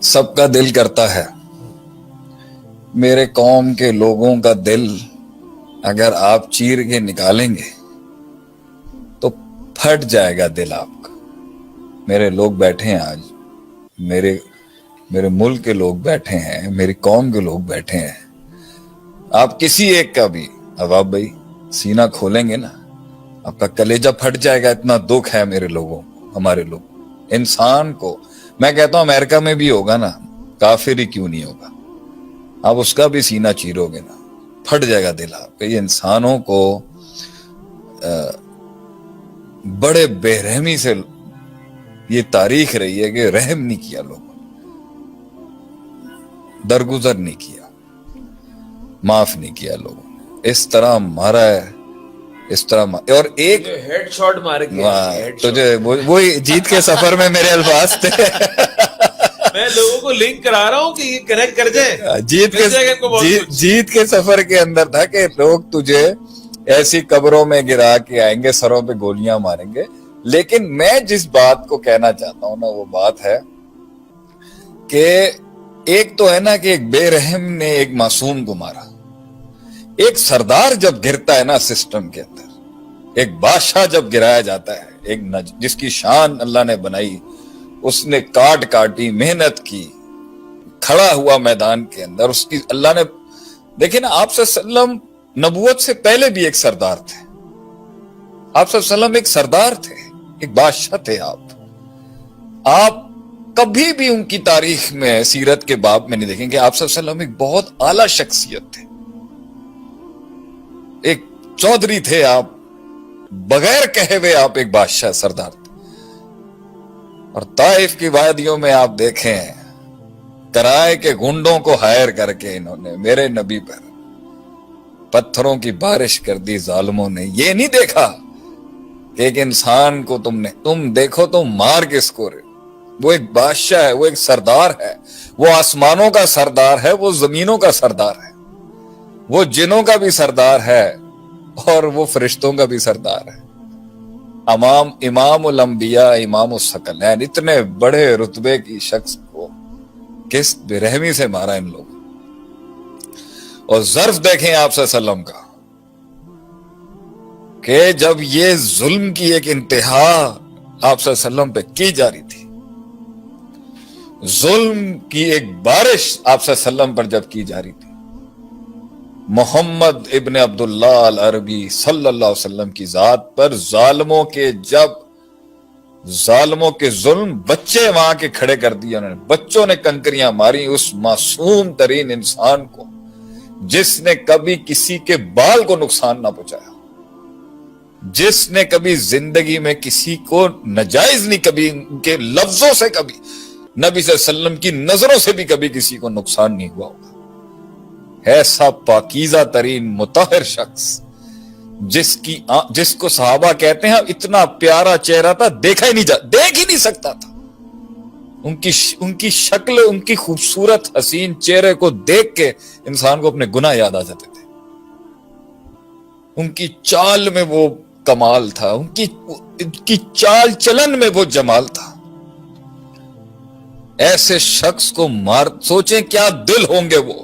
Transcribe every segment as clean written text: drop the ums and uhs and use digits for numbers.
سب کا دل کرتا ہے، میرے قوم کے لوگوں کا دل اگر آپ چیر کے نکالیں گے تو پھٹ جائے گا دل آپ کا۔ میرے لوگ بیٹھے ہیں آج، میرے ملک کے لوگ بیٹھے ہیں، میری قوم کے لوگ بیٹھے ہیں، آپ کسی ایک کا بھی عواب بھائی سینہ کھولیں گے نا، آپ کا کلیجہ پھٹ جائے گا، اتنا دکھ ہے میرے لوگوں، ہمارے لوگ انسان کو۔ میں کہتا ہوں امریکہ میں بھی ہوگا نا، کافر ہی کیوں نہیں ہوگا، آپ اس کا بھی سینہ چیرو گے نا، پھٹ جائے گا دل آپ کا۔ یہ انسانوں کو بڑے بے رحمی سے یہ تاریخ رہی ہے کہ رحم نہیں کیا لوگوں نے، درگزر نہیں کیا، معاف نہیں کیا لوگوں نے، اس طرح مارا ہے، اس طرح اور ایک ہیڈ شاٹ مار کے تجھے وہی جیت کے سفر میں میرے الفاظ تھے، میں لوگوں کو لنک کرا رہا ہوں کہ یہ کنیکٹ کر جائے، جیت کے سفر کے اندر تھا کہ لوگ تجھے ایسی قبروں میں گرا کے آئیں گے، سروں پہ گولیاں ماریں گے۔ لیکن میں جس بات کو کہنا چاہتا ہوں نا، وہ بات ہے کہ ایک تو ہے نا کہ ایک بے رحم نے ایک معصوم کو مارا، ایک سردار جب گرتا ہے نا سسٹم کے اندر، ایک بادشاہ جب گرایا جاتا ہے، ایک جس کی شان اللہ نے بنائی، اس نے کاٹی، محنت کی، کھڑا ہوا میدان کے اندر، اس کی اللہ نے دیکھیں نا، آپ صلی اللہ علیہ وسلم نبوت سے پہلے بھی ایک سردار تھے، آپ صلی اللہ علیہ وسلم ایک سردار تھے، ایک بادشاہ تھے۔ آپ کبھی بھی ان کی تاریخ میں سیرت کے باب میں نہیں دیکھیں کہ آپ صلی اللہ علیہ وسلم ایک بہت اعلیٰ شخصیت تھے، ایک چودھری تھے آپ، بغیر کہے ہوئے آپ ایک بادشاہ سردار تھے۔ اور طائف کی وادیوں میں آپ دیکھیں کرائے کے گنڈوں کو ہائر کر کے انہوں نے میرے نبی پر پتھروں کی بارش کر دی ظالموں نے۔ یہ نہیں دیکھا کہ ایک انسان کو تم دیکھو تو مار کس کو رہے، وہ ایک بادشاہ ہے، وہ ایک سردار ہے، وہ آسمانوں کا سردار ہے، وہ زمینوں کا سردار ہے، وہ جنوں کا بھی سردار ہے اور وہ فرشتوں کا بھی سردار ہے۔ امام الانبیاء، امام الثقلین، اتنے بڑے رتبے کی شخص کو کس بے رحمی سے مارا ان لوگوں۔ اور ظرف دیکھیں آپ صلی اللہ علیہ وسلم کا کہ جب یہ ظلم کی ایک انتہا آپ صلی اللہ علیہ وسلم پہ کی جا رہی تھی، ظلم کی ایک بارش آپ صلی اللہ علیہ وسلم پر جب کی جا رہی تھی، محمد ابن عبداللہ العربی صلی اللہ علیہ وسلم کی ذات پر ظالموں کے ظلم، بچے وہاں کے کھڑے کر دیے انہوں نے، بچوں نے کنکریاں ماری اس معصوم ترین انسان کو جس نے کبھی کسی کے بال کو نقصان نہ پہنچایا، جس نے کبھی زندگی میں کسی کو ناجائز نہیں، کبھی ان کے لفظوں سے، کبھی نبی صلی اللہ علیہ وسلم کی نظروں سے بھی کبھی کسی کو نقصان نہیں ہوا ہوگا، ایسا پاکیزہ ترین مطہر شخص جس کو صحابہ کہتے ہیں اتنا پیارا چہرہ تھا، دیکھ ہی نہیں سکتا تھا، ان کی شکل، ان کی خوبصورت حسین چہرے کو دیکھ کے انسان کو اپنے گناہ یاد آ جاتے تھے، ان کی چال میں وہ کمال تھا، ان کی چال چلن میں وہ جمال تھا۔ ایسے شخص کو سوچیں کیا دل ہوں گے وہ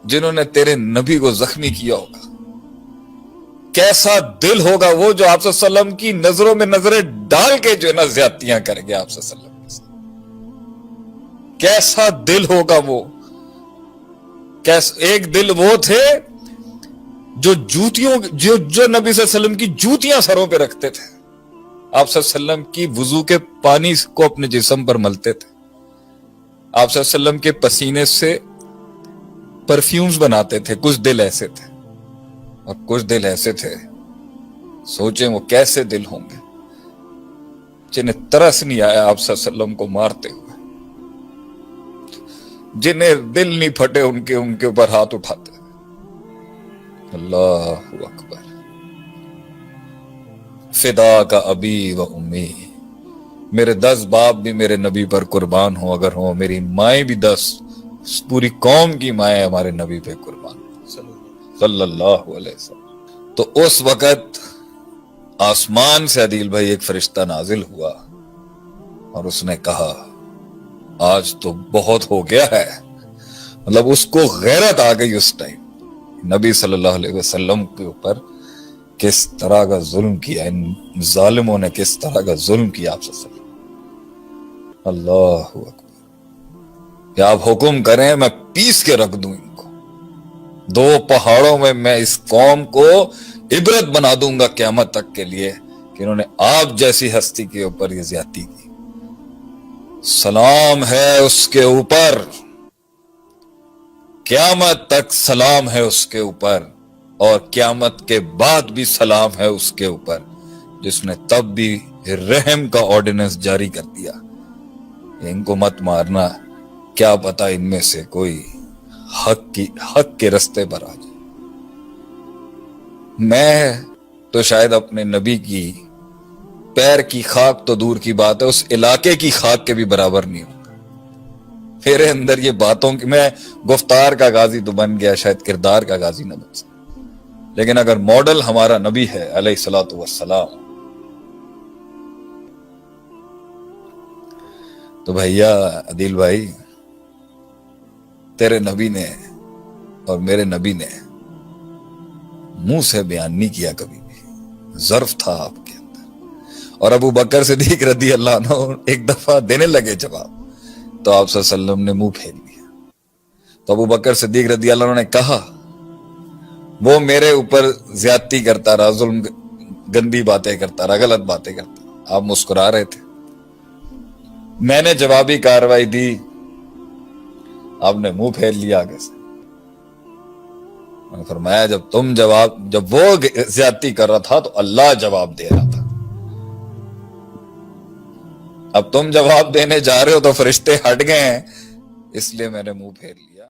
جنہوں نے تیرے نبی کو زخمی کیا ہوگا، کیسا دل ہوگا وہ جو آپ صلی اللہ علیہ وسلم کی نظروں میں نظریں ڈال کے جو ہے نا زیادتیاں کریں گے آپ صلی اللہ علیہ وسلم کے ساتھ، کیسا دل ہوگا وہ۔ ایک دل وہ تھے جو جو نبی صلی اللہ علیہ وسلم کی جوتیاں سروں پہ رکھتے تھے، آپ صلی اللہ علیہ وسلم کی وضو کے پانی کو اپنے جسم پر ملتے تھے، آپ صلی اللہ علیہ وسلم کے پسینے سے پرفیومز بناتے تھے۔ کچھ دل ایسے تھے اور کچھ دل ایسے تھے، سوچیں وہ کیسے دل ہوں گے جنہیں ترس نہیں آیا آپ صلی اللہ علیہ وسلم کو مارتے ہوئے، جنہیں دل نہیں پھٹے ان کے اوپر ہاتھ اٹھاتے۔ اللہ اکبر، فدا کا ابی و امی، میرے 10 باپ بھی میرے نبی پر قربان ہوں اگر ہوں، میری مائیں بھی 10، پوری قوم کی مائیں ہمارے نبی پہ قربان صلی اللہ علیہ وسلم۔ تو اس وقت آسمان سے عدیل بھائی ایک فرشتہ نازل ہوا اور اس نے کہا آج تو بہت ہو گیا ہے. مطلب اس کو غیرت آ گئی اس ٹائم نبی صلی اللہ علیہ وسلم کے اوپر کس طرح کا ظلم کیا, ان ظالموں نے کس طرح کا ظلم کیا آپ صلی اللہ علیہ وسلم. اللہ اکبر, کہ آپ حکم کریں میں پیس کے رکھ دوں ان کو, 2 پہاڑوں میں اس قوم کو عبرت بنا دوں گا قیامت تک کے لیے کہ انہوں نے آپ جیسی ہستی کے اوپر یہ زیادتی کی. سلام ہے اس کے اوپر, قیامت تک سلام ہے اس کے اوپر, اور قیامت کے بعد بھی سلام ہے اس کے اوپر, جس نے تب بھی رحم کا آرڈیننس جاری کر دیا. ان کو مت مارنا, کیا پتا ان میں سے کوئی حق کے رستے پر آ جائے. میں تو شاید اپنے نبی کی پیر کی خاک تو دور کی بات ہے, اس علاقے کی خاک کے بھی برابر نہیں ہوں. میرے اندر یہ باتوں کی, میں گفتار کا غازی تو بن گیا, شاید کردار کا غازی نہ بن سکتا, لیکن اگر ماڈل ہمارا نبی ہے علیہ الصلوۃ والسلام, تو بھیا عدیل بھائی, تیرے نبی نے اور میرے نبی نے منہ سے بیان نہیں کیا کبھی بھی, ظرف تھا آپ کے اندر. اور ابو بکر صدیق رضی اللہ عنہ ایک دفعہ دینے لگے جواب, تو آپ صلی اللہ علیہ وسلم نے منہ پھیر لیا. تو ابو بکر صدیق رضی اللہ عنہ نے کہا وہ میرے اوپر زیادتی کرتا رہا, ظلم, گندی باتیں کرتا رہا, غلط باتیں کرتا رہا. آپ مسکرا رہے تھے, میں نے جوابی کارروائی دی, آپ نے منہ پھیر لیا آگے سے. میں نے فرمایا جب وہ زیادتی کر رہا تھا تو اللہ جواب دے رہا تھا, اب تم جواب دینے جا رہے ہو تو فرشتے ہٹ گئے ہیں, اس لیے میں نے منہ پھیر لیا.